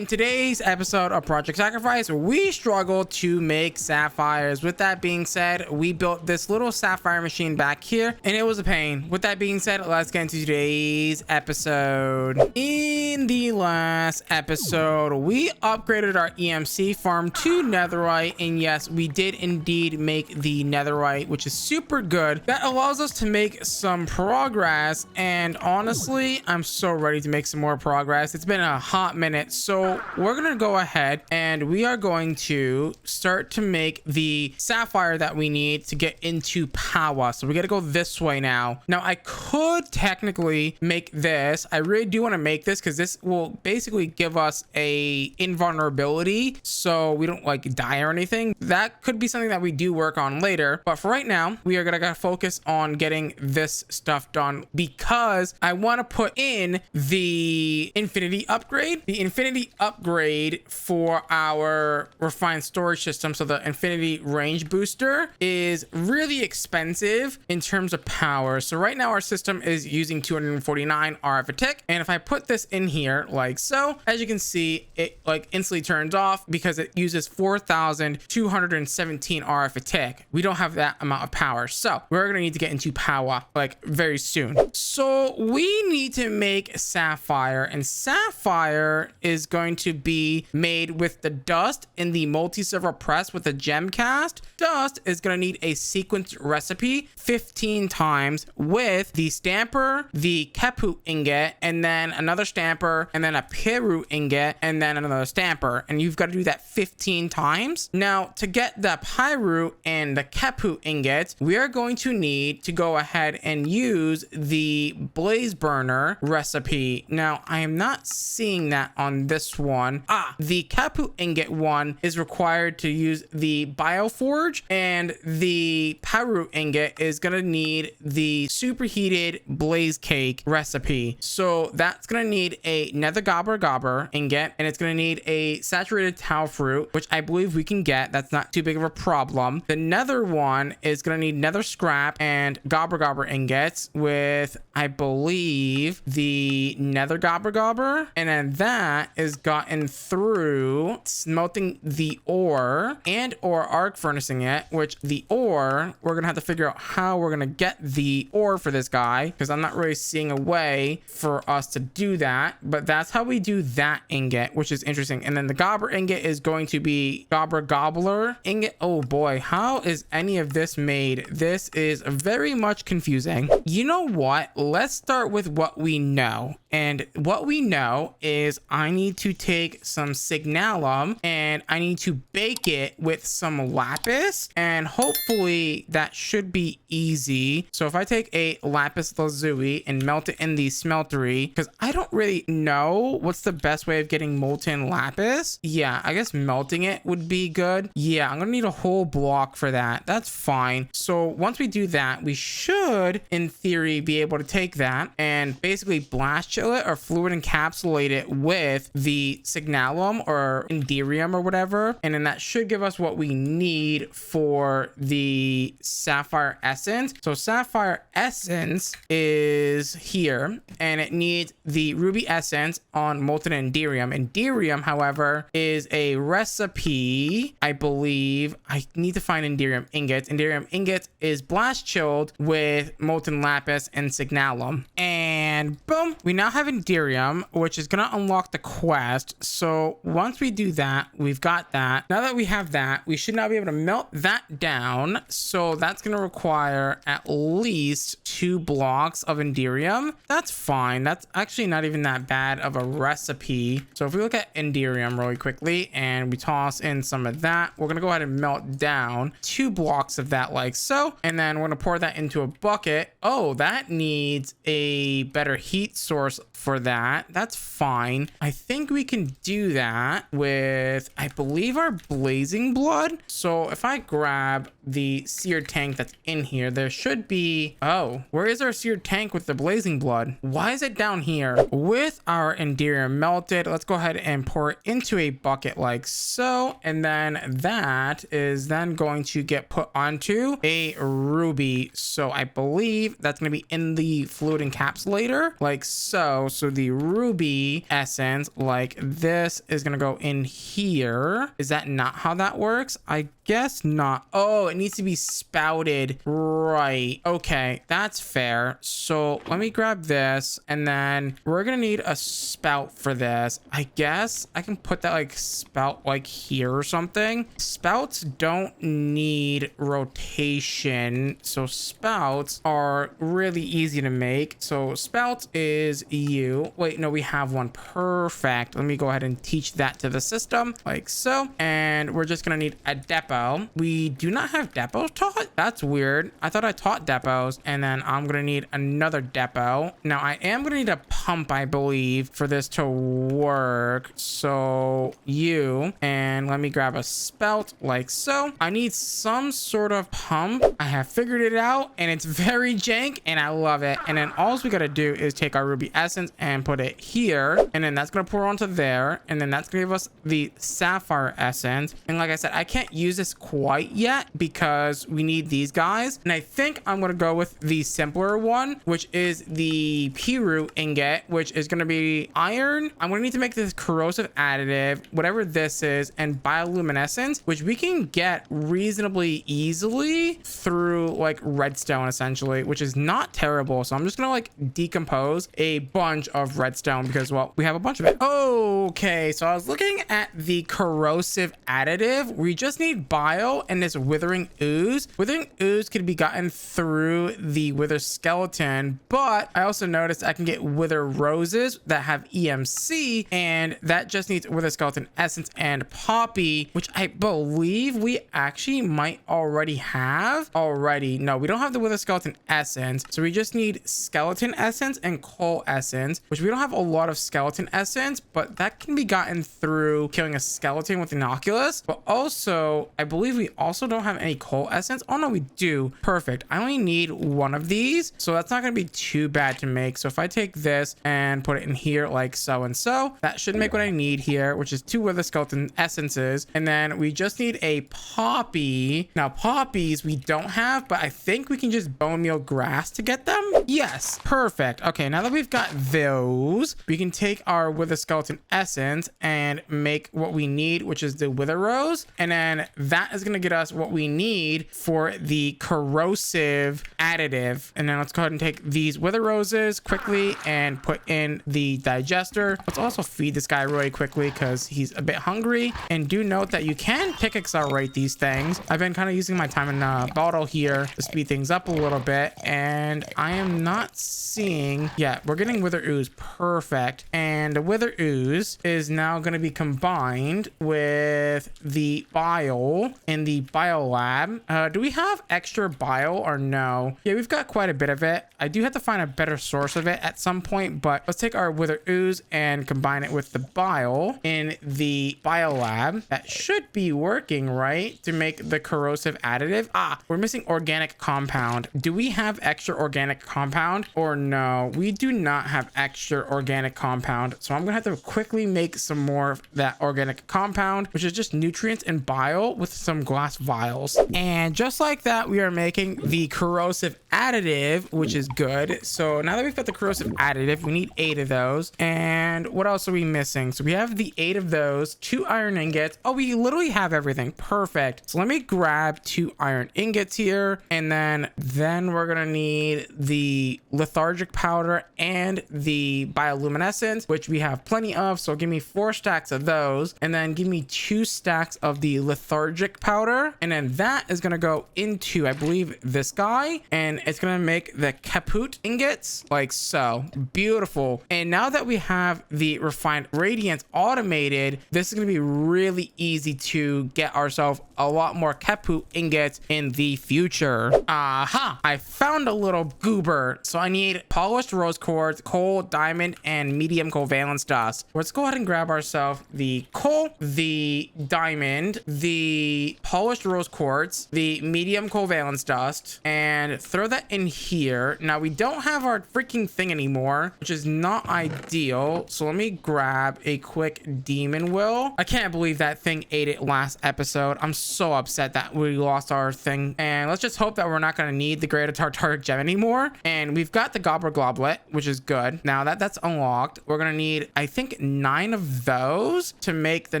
In today's episode of Project Sacrifice, we struggle to make sapphires. With that being said, we built this little sapphire machine back here, and it was a pain. With that being said, let's get into today's episode. In the last episode, we upgraded our EMC farm to netherite, and yes, we did indeed make the netherite, which is super good. That allows us to make some progress, and honestly, I'm so ready to make some more progress. It's been a hot minute, so we're gonna go ahead and we are going to start to make the sapphire that we need to get into power. So we got to go this way now. I could technically make this. I really do want to make this because this will basically give us a invulnerability so we don't like die or anything. That could be something that we do work on later, but for right now we are gonna focus on getting this stuff done because I want to put in the infinity upgrade. The infinity upgrade for our refined storage system, so the infinity range booster, is really expensive in terms of power. So right now our system is using 249 RF a tick, and if I put this in here like so, as you can see, it like instantly turns off because it uses 4,217 RF a tick. We don't have that amount of power, so we're gonna need to get into power like very soon. So we need to make sapphire, and sapphire is going to be made with the dust in the multi-server press with the gem cast. Dust is going to need a sequence recipe 15 times with the stamper, the Kepu ingot, and then another stamper, and then a Piroot ingot, and then another stamper, and you've got to do that 15 times. Now, to get the Piroot and the Kepu ingots, we are going to need to go ahead and use the blaze burner recipe. Now, I am not seeing that on this one. The Kepu ingot one is required to use the bioforge, and the Piroot ingot is gonna need the superheated blaze cake recipe. So that's gonna need a nether gobber ingot, and it's gonna need a saturated tau fruit, which I believe we can get. That's not too big of a problem. The nether one is gonna need nether scrap and gobber ingots with, I believe, the nether gobber, and then that is gotten through smelting the ore and or arc furnacing it, which the ore, we're gonna have to figure out how we're gonna get the ore for this guy because I'm not really seeing a way for us to do that, but that's how we do that ingot, which is interesting. And then the gobber ingot is going to be gobbler ingot. Oh boy, how is any of this made? This is very much confusing. You know what? Let's start with what we know. And what we know is I need to take some signalum and I need to bake it with some lapis, and hopefully that should be easy. So if I take a lapis lazuli and melt it in the smeltery, because I don't really know what's the best way of getting molten lapis. Yeah, I guess melting it would be good. Yeah, I'm gonna need a whole block for that. That's fine. So once we do that, we should in theory be able to take that and basically blast chill it or fluid encapsulate it with the signalum or Enderium or whatever, and then that should give us what we need for the sapphire essence. So sapphire essence is here, and it needs the ruby essence on molten Enderium. Enderium, however, is a recipe. I believe I need to find Enderium ingots. Enderium ingots is blast chilled with molten lapis and signalum, and boom, we now have Enderium, which is gonna unlock the quest. So once we do that, we've got that. Now that we have that, we should now be able to melt that down. So that's gonna require at least 2 blocks of Enderium. That's fine. That's actually not even that bad of a recipe. So if we look at Enderium really quickly and we toss in some of that, we're gonna go ahead and melt down 2 blocks of that like so, and then we're gonna pour that into a bucket. Oh, that needs a better heat source for that. That's fine. I think we can do that with, I believe, our blazing blood. So if I grab the seared tank that's in here, there should be, oh, where is our seared tank with the blazing blood? Why is it down here? With our Enderium melted, let's go ahead and pour it into a bucket like so, and then that is then going to get put onto a ruby. So I believe that's going to be in the fluid encapsulator like so. so the ruby essence like this is gonna go in here. Is that not how that works? I guess not. Oh, it needs to be spouted. Right. Okay, that's fair. So let me grab this, and then we're gonna need a spout for this. I guess I can put that like spout like here or something. Spouts don't need rotation, so spouts are really easy to make. So spout is you. Wait, no, we have one. Perfect. Let me go ahead and teach that to the system like so, and we're just gonna need a depot. We do not have depots taught. That's weird. I thought I taught depots, and then I'm gonna need another depot. Now I am gonna need a pump, I believe, for this to work. So you, and let me grab a spout like so. I need some sort of pump. I have figured it out, and it's very jank, and I love it. And then all we gotta do is take our ruby essence and put it here, and then that's gonna pour onto there, and then that's gonna give us the sapphire essence. And like I said, I can't use this quite yet because we need these guys, and I think I'm gonna go with the simpler one, which is the Piroot ingot, which is gonna be iron. I'm gonna need to make this corrosive additive, whatever this is, and bioluminescence, which we can get reasonably easily through like redstone essentially, which is not terrible. So I'm just gonna like decompose a bunch of redstone because, well, we have a bunch of it. Okay, so I was looking at the corrosive additive. We just need bio and this withering ooze. Withering ooze could be gotten through the wither skeleton, but I also noticed I can get wither roses that have EMC, and that just needs wither skeleton essence and poppy, which I believe we actually might already have. No, we don't have the wither skeleton essence, so we just need skeleton essence and coal essence, which we don't have a lot of skeleton essence, but that can be gotten through killing a skeleton with inoculus. But also I believe we also don't have any coal essence. Oh no, we do. Perfect. I only need one of these, so that's not going to be too bad to make. So if I take this and put it in here like so and so, that should make what I need here, which is 2 wither skeleton essences. And then we just need a poppy. Now poppies we don't have, but I think we can just bone meal grass to get them. Yes, perfect. Okay, now that we've got those, we can take our wither skeleton essence and make what we need, which is the wither rose, and then that is going to get us what we need for the corrosive additive. And then let's go ahead and take these wither roses quickly and put in the digester. Let's also feed this guy really quickly because he's a bit hungry. And do note that you can pick accelerate these things. I've been kind of using my time in a bottle here to speed things up a little bit, and I am not seeing, yeah, we're getting wither ooze. Perfect. And the wither ooze is now going to be combined with the bile in the bio lab. Do we have extra bile or no? Yeah, we've got quite a bit of it. I do have to find a better source of it at some point, but let's take our wither ooze and combine it with the bile in the bio lab. That should be working, right? To make the corrosive additive. Ah, we're missing organic compound. Do we have extra organic compound or no? We do not have extra organic compound, so I'm gonna have to quickly make some more of that organic compound, which is just nutrients and bile with some glass vials. And just like that, we are making the corrosive additive, which is good. So now that we've got the corrosive additive, we need 8 of those. And what else are we missing? So we have the 8 of those, 2 iron ingots. Oh, we literally have everything. Perfect. So let me grab 2 iron ingots here, and then we're gonna need the lethargic powder and the bioluminescence, which we have plenty of. So give me 4 stacks of those, and then give me 2 stacks of the lethargic powder, and then that is gonna go into, I believe, this guy, and it's gonna make the Kepu ingots like so. Beautiful. And now that we have the refined radiance automated, this is gonna be really easy to get ourselves a lot more Kepu ingots in the future. Aha, I found a little goober. So I need polished rose quartz, coal, diamond, and medium covalence dust. Let's go ahead and grab ourselves the coal, the diamond, the polished rose quartz, the medium covalence dust, and throw that in here. Now we don't have our freaking thing anymore, which is not ideal. So let me grab a quick demon will. I can't believe that thing ate it last episode. I'm so upset that we lost our thing. And let's just hope that we're not going to need the greater tartaric gem anymore. And we've got the gobbler globlet, which is good. good. Now that's unlocked. We're gonna need, I think, 9 of those to make the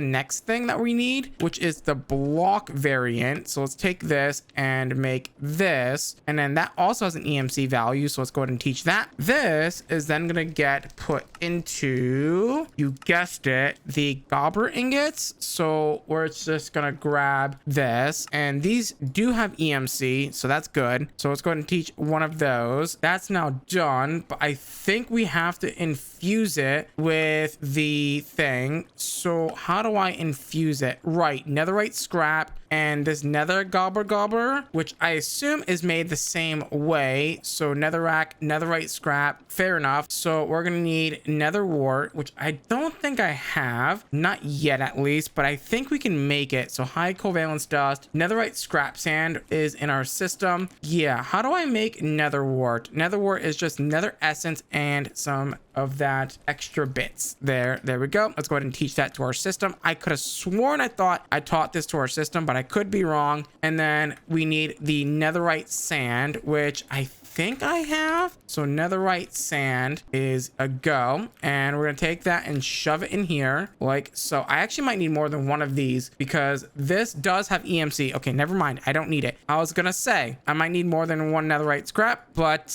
next thing that we need, which is the block variant. So let's take this and make this, and then that also has an EMC value, so let's go ahead and teach that. This is then gonna get put into, you guessed it, the gobbler ingots. So we're just gonna grab this, and these do have EMC, so that's good. So let's go ahead and teach one of those. That's now done, but I think we have to infuse it with the thing. So how do I infuse it? Right, netherite scrap and this nether gobbler, which I assume is made the same way. So netherite scrap, fair enough. So we're gonna need nether wart, which I don't think I have, not yet at least, but I think we can make it. So high covalence dust, netherite scrap sand is in our system. Yeah, how do I make nether wart? Nether wart is just nether essence and some of that extra bits. There we go. Let's go ahead and teach that to our system. I could have sworn I thought I taught this to our system, but I could be wrong. And then we need the netherite sand, which I think I have. So netherite sand is a go, and we're gonna take that and shove it in here like so. I actually might need more than one of these because this does have EMC. Okay, never mind, I don't need it. I was gonna say I might need more than one netherite scrap, but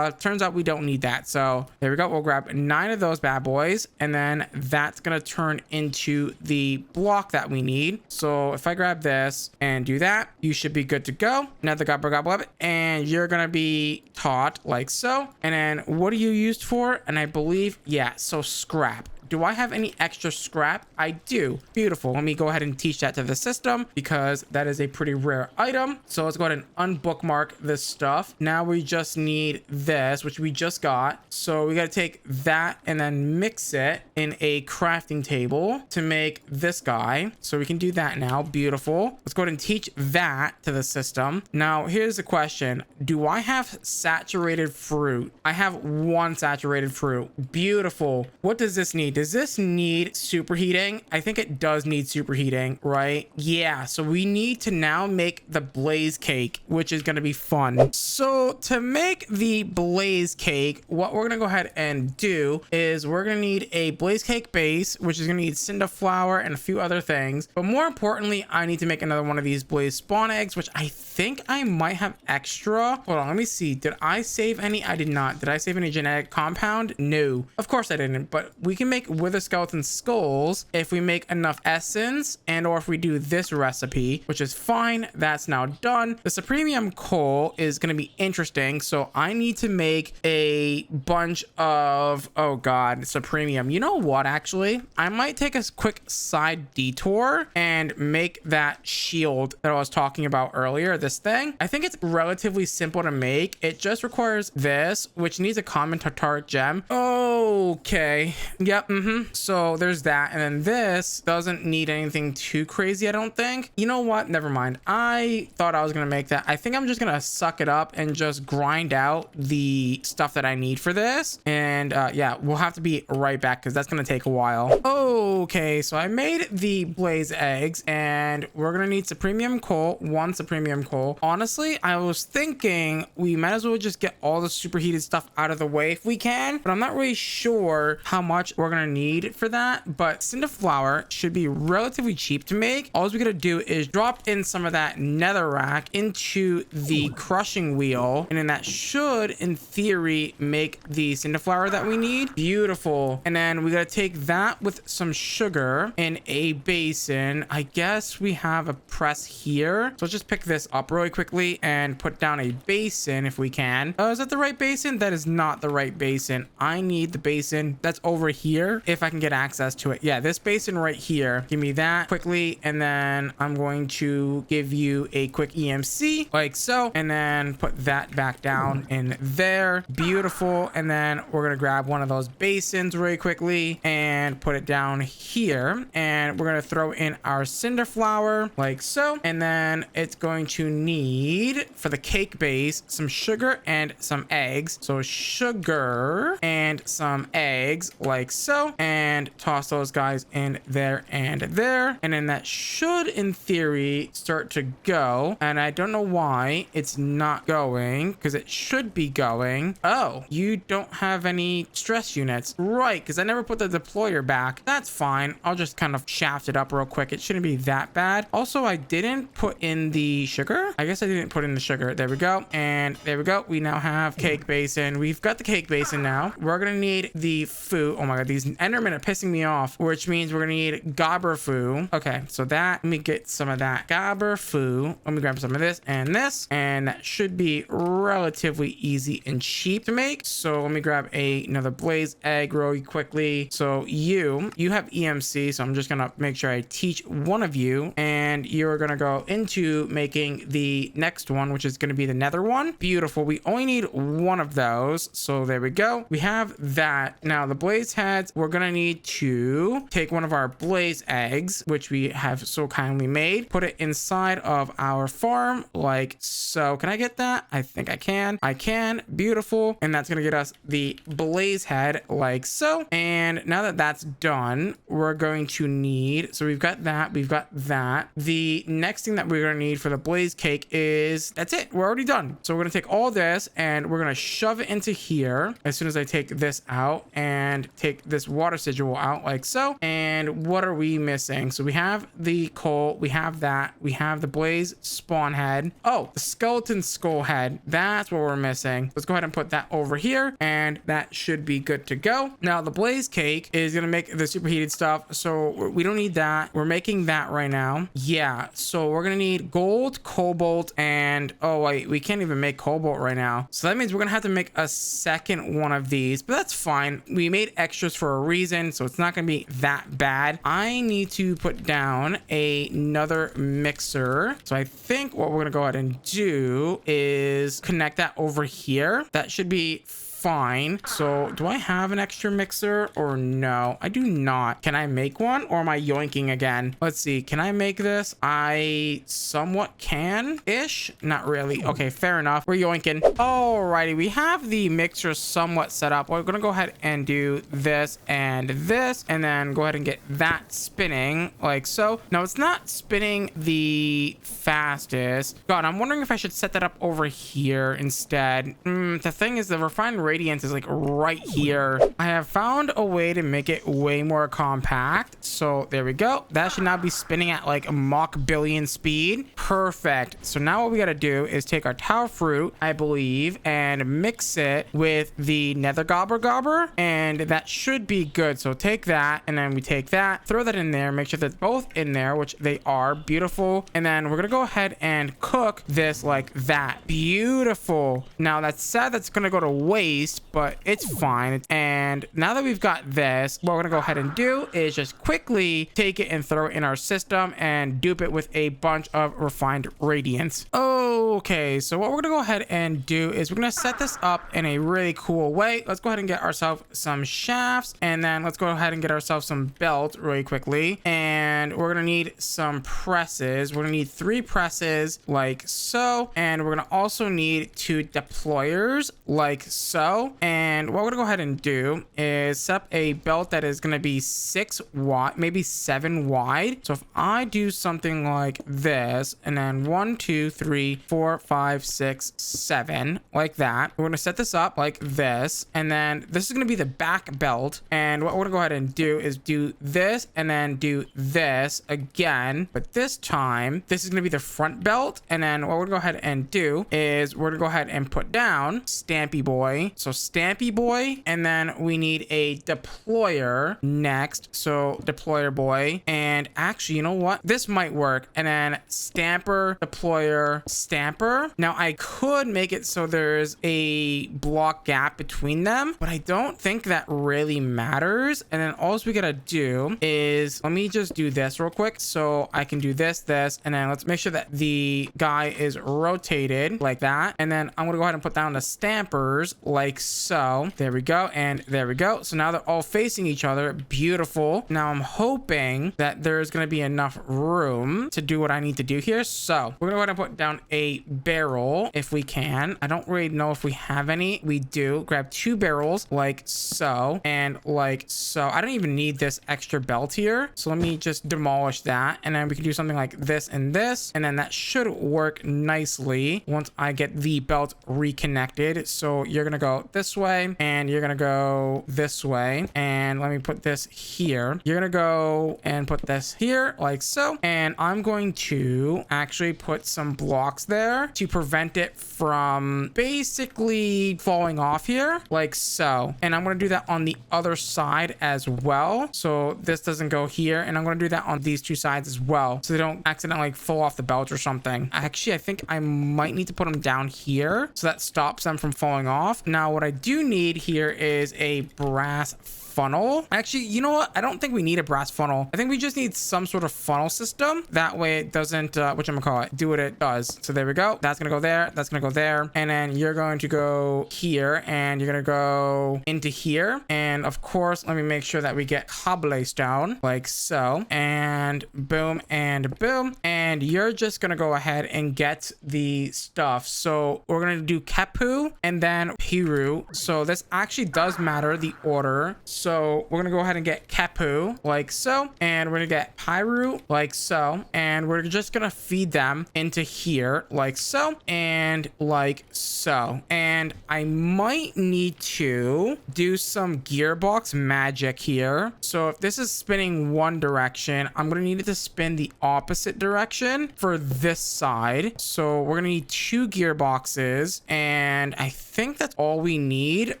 turns out we don't need that. So there we go. We'll grab 9 of those bad boys, and then that's gonna turn into the block that we need. So if I grab this and do that, you should be good to go. Nether gobbler, and you're gonna be taught like so. And then what are you used for? And I believe, yeah, so scrap. Do I have any extra scrap? I do. Beautiful. Let me go ahead and teach that to the system because that is a pretty rare item. So let's go ahead and unbookmark this stuff. Now we just need this, which we just got. So we got to take that and then mix it in a crafting table to make this guy. So we can do that now. Beautiful. Let's go ahead and teach that to the system. Now here's the question. Do I have saturated fruit? I have 1 saturated fruit. Beautiful. What does this need? Does this need superheating? I think it does need superheating, right? Yeah, so we need to now make the blaze cake, which is going to be fun. So to make the blaze cake, what we're going to go ahead and do is we're going to need a blaze cake base, which is going to need cinder flour and a few other things. But more importantly, I need to make another one of these blaze spawn eggs, which I think I might have extra. Hold on, let me see. Did I save any? I did not. Did I save any genetic compound? No, of course I didn't, but we can make wither skeleton skulls if we make enough essence, and or if we do this recipe, which is fine. That's now done. The supremium coal is going to be interesting, so I need to make a bunch of, oh god, supremium. You know what, actually I might take a quick side detour and make that shield that I was talking about earlier. This thing, I think it's relatively simple to make. It just requires this, which needs a common tartaric gem. Okay, yep. So there's that, and then this doesn't need anything too crazy, I don't think. You know what, never mind. I thought I was gonna make that. I think I'm just gonna suck it up and just grind out the stuff that I need for this, and yeah, we'll have to be right back because that's gonna take a while. Okay, so I made the blaze eggs, and we're gonna need supremium coal, 1 supremium coal. Honestly, I was thinking we might as well just get all the superheated stuff out of the way if we can, but I'm not really sure how much we're gonna need for that. But cinder flour should be relatively cheap to make. All we gotta do is drop in some of that netherrack into the crushing wheel, and then that should in theory make the cinder flour that we need. Beautiful. And then we gotta take that with some sugar in a basin. I guess we have a press here, so let's just pick this up really quickly and put down a basin if we can. Is that the right basin? That is not the right basin. I need the basin that's over here if I can get access to it. Yeah, this basin right here. Give me that quickly, and then I'm going to give you a quick EMC like so, and then put that back down in there. Beautiful. And then we're gonna grab one of those basins really quickly and put it down here, and we're gonna throw in our cinder flour like so, and then it's going to need for the cake base some sugar and some eggs. So sugar and some eggs like so, go. And toss those guys in there and there. And then that should, in theory, start to go. And I don't know why it's not going, because it should be going. Oh, you don't have any stress units. Right, because I never put the deployer back. That's fine. I'll just kind of shaft it up real quick. It shouldn't be that bad. Also, I didn't put in the sugar. I guess I didn't put in the sugar. There we go. And there we go. We now have cake basin. We've got the cake basin now. We're going to need the food. Oh my God, these Endermen are pissing me off, which means we're going to need gobber food. Okay, so that, let me get some of that gobber food. Let me grab some of this and this, and that should be relatively easy and cheap to make. So let me grab another blaze egg really quickly. So you have EMC, so I'm just gonna make sure I teach one of you, and you're gonna go into making the next one, which is gonna be the nether one. Beautiful. We only need one of those, so there we go. We have that. Now the blaze heads, we're gonna need to take one of our blaze eggs, which we have so kindly made, put it inside of our farm like so. Can I get that? I think I can. I can. Beautiful. And that's gonna get us the blaze head like so. And now that that's done, we're going to need, so we've got that, we've got that. The next thing that we're gonna need for the blaze cake is, that's it, we're already done. So we're gonna take all this and we're gonna shove it into here as soon as I take this out and take this water sigil out like so. And what are we missing? So we have the coal, we have that, we have the blaze spawn head. Oh, the skeleton skull head, that's what we're missing. Let's go ahead and put that over here, and that should be good to go. Now the blaze cake is gonna make the superheated stuff, so we don't need that. We're making that right now. Yeah, so we're gonna need gold, cobalt, and oh wait, we can't even make cobalt right now, so that means we're gonna have to make a second one of these, but that's fine. We made extras for a reason, so it's not gonna be that bad. I need to put down another mixer, so I think what we're gonna go ahead and do is connect that over here. That should be fine. So do I have an extra mixer or no? I do not. Can I make one, or am I yoinking again? Let's see. Can I make this? I somewhat can ish. Not really. Okay, fair enough. We're yoinking. Alrighty, we have the mixer somewhat set up. We're gonna go ahead and do this and this, and then go ahead and get that spinning like so. Now it's not spinning the fastest. God, I'm wondering if I should set that up over here instead. The thing is, the refined radiance is like right here. I have found a way to make it way more compact. So there we go. That should now be spinning at like Mach billion speed. Perfect. So now what we got to do is take our tower fruit, I believe, and mix it with the nether gobber, and that should be good. So take that, and then we take that, throw that in there, make sure that's both in there, which they are. Beautiful. And then we're gonna go ahead and cook this like that. Beautiful. Now that's sad, that's gonna go to waste, but it's fine. And now that we've got this, what we're gonna go ahead and do is just quickly take it and throw it in our system and dupe it with a bunch of refined radiance. Okay, so what we're gonna go ahead and do is we're gonna set this up in a really cool way. Let's go ahead and get ourselves some shafts, and then let's go ahead and get ourselves some belt really quickly. And we're gonna need some presses. We're gonna need 3 presses like so, and we're gonna also need 2 deployers like so. And what we're gonna go ahead and do is set up a belt that is gonna be 6 wide, maybe 7 wide. So if I do something like this, and then 1 2 3 4 5 6 7 like that, we're gonna set this up like this, and then this is gonna be the back belt. And what we're gonna go ahead and do is do this, and then do this again, but this time this is gonna be the front belt. And then what we're gonna go ahead and do is we're gonna go ahead and put down Stampy Boy. So Stampy Boy, and then we need a deployer next. So deployer boy, and actually, you know what? This might work. And then stamper, deployer, stamper. Now I could make it so there's a block gap between them, but I don't think that really matters. And then all we gotta do is, let me just do this real quick. So I can do this, and then let's make sure that the guy is rotated like that. And then I'm gonna go ahead and put down the stampers like so. There we go, and there we go. So now they're all facing each other. Beautiful. Now I'm hoping that there's gonna be enough room to do what I need to do here. So we're gonna go ahead and put down a barrel if we can. I don't really know if we have any. We do. Grab 2 barrels like so and like so. I don't even need this extra belt here. So let me just demolish that. And then we can do something like this and this. And then that should work nicely once I get the belt reconnected. So you're gonna go this way and you're gonna go this way. And let me put this here. You're gonna go and put this here like so. And I'm going to actually put some blocks there to prevent it from basically falling off here like so. And I'm going to do that on the other side as well. So this doesn't go here. And I'm going to do that on these 2 sides as well, so they don't accidentally fall off the belt or something. Actually, I think I might need to put them down here so that stops them from falling off. Now, what I do need here is a brass funnel. Actually, you know what? I don't think we need a brass funnel. I think we just need some sort of funnel system. That way it doesn't, whatchamacallit, do what it does. So there we go. That's gonna go there. That's gonna go there. And then you're going to go here and you're gonna go into here. And of course, let me make sure that we get cobblestone like so. And boom and boom. And you're just gonna go ahead and get the stuff. So we're gonna do Kepu and then Piroot. So this actually does matter, the order. So we're gonna go ahead and get Kepu like so, and we're gonna get Piroot like so, and we're just gonna feed them into here like so and like so. And I might need to do some gearbox magic here. So if this is spinning one direction, I'm gonna need it to spin the opposite direction for this side. So we're gonna need 2 gearboxes, and I think that's all we need,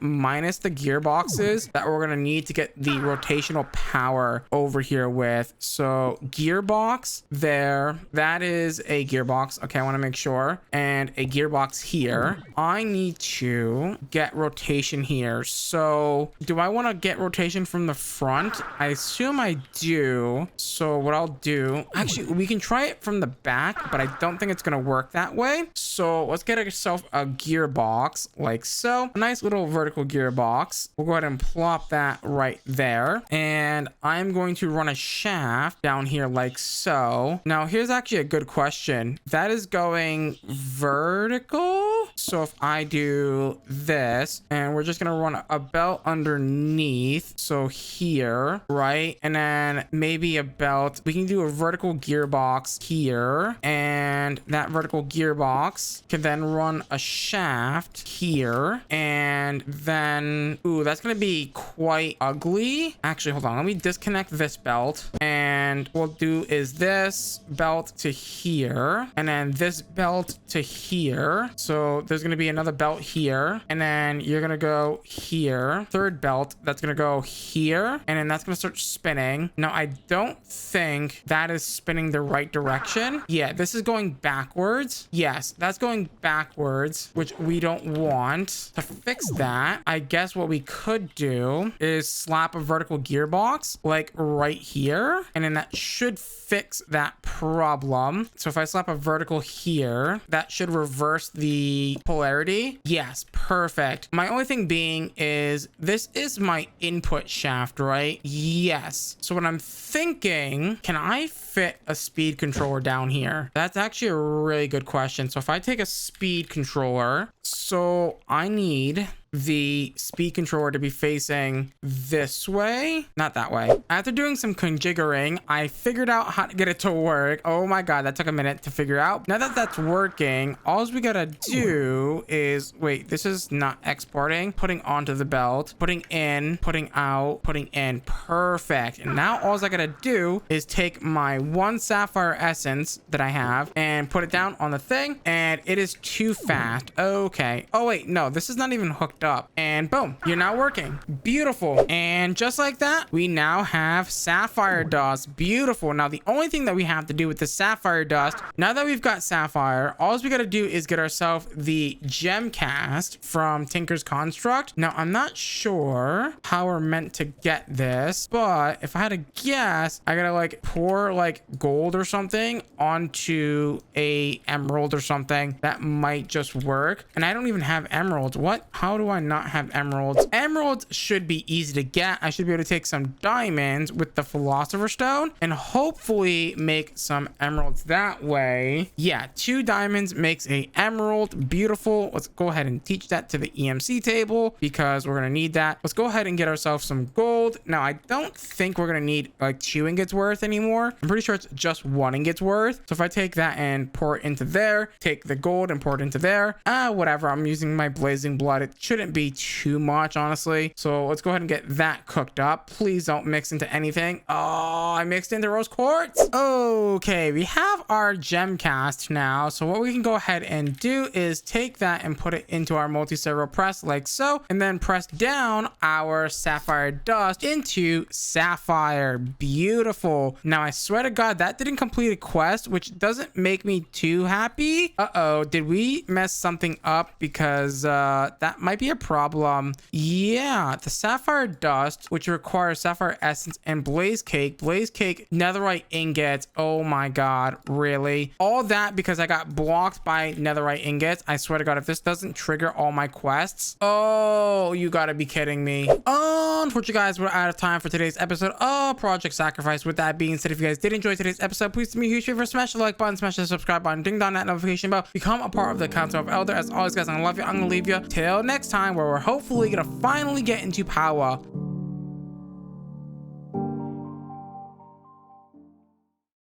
minus the gearboxes that we're gonna need to get the rotational power over here with. So gearbox there, that is a gearbox. Okay, I want to make sure. And a gearbox here. I need to get rotation here. So do I want to get rotation from the front? I assume I do. So what I'll do, actually, we can try it from the back, but I don't think it's going to work that way. So let's get ourselves a gearbox like so. A nice little vertical gearbox. We'll go ahead and plop that right there. And I'm going to run a shaft down here like so. Now, here's actually a good question. That is going vertical. So if I do this, and we're just going to run a belt underneath. So here, right? And then maybe a belt. We can do a vertical gearbox here. And that vertical gearbox can then run a shaft here. And then, ooh, that's going to be quite ugly. Actually, hold on. Let me disconnect this belt. And what we'll do is this belt to here. And then this belt to here. So there's going to be another belt here. And then you're going to go here. Third belt, that's going to go here. And then that's going to start spinning. Now, I don't think that is spinning the right direction. Yeah, this is going backwards. Yes, that's going backwards, which we don't want. To fix that, I guess what we could do is slap a vertical gearbox like right here, and then that should fix that problem. So if I slap a vertical here, that should reverse the polarity. Yes, perfect. My only thing being is this is my input shaft, right? Yes. So what I'm thinking, can I fit a speed controller down here? That's actually a really good question. So if I take a speed controller, so I need the speed controller to be facing this way, not that way. After doing some conjiggering, I figured out how to get it to work. Oh my god, that took a minute to figure out. Now that that's working, all we gotta do is, wait, this is not exporting. Putting onto the belt, putting in, putting out, putting in. Perfect. And now all I gotta do is take my 1 sapphire essence that I have and put it down on the thing, and it is too fast. Okay. Oh wait, no, this is not even hooked up, and boom, you're now working. Beautiful. And just like that, we now have sapphire dust. Beautiful. Now the only thing that we have to do with the sapphire dust, now that we've got sapphire, all we got to do is get ourselves the gem cast from Tinker's Construct. Now I'm not sure how we're meant to get this, but if I had to guess, I gotta like pour like gold or something onto a emerald or something. That might just work. And I I don't even have emeralds. What? How do I not have emeralds? Emeralds should be easy to get. I should be able to take some diamonds with the philosopher stone and hopefully make some emeralds that way. Yeah, 2 diamonds makes a emerald. Beautiful. Let's go ahead and teach that to the EMC table because we're gonna need that. Let's go ahead and get ourselves some gold. Now, I don't think we're gonna need like 2 ingots worth anymore. I'm pretty sure it's just 1 ingot's worth. So if I take that and pour it into there, take the gold and pour it into there, whatever. I'm using my blazing blood. It shouldn't be too much, honestly. So let's go ahead and get that cooked up. Please don't mix into anything. Oh, I mixed into rose quartz. Okay, we have our gem cast now. So what we can go ahead and do is take that and put it into our multi-servo press like so, and then press down our sapphire dust into sapphire. Beautiful. Now, I swear to God, that didn't complete a quest, which doesn't make me too happy. Uh-oh, did we mess something up? Because that might be a problem. Yeah, the sapphire dust, which requires sapphire essence and blaze cake, netherite ingots. Oh my God, really? All that because I got blocked by netherite ingots. I swear to God, if this doesn't trigger all my quests. Oh, you gotta be kidding me. Unfortunately, guys, we're out of time for today's episode of Project Sacrifice. With that being said, if you guys did enjoy today's episode, please do me a huge favor, smash the like button, smash the subscribe button, ding dong that notification bell, become a part of the Council of Elder. As always, guys, I'm gonna love you. I'm gonna leave you till next time, where we're hopefully gonna finally get into power.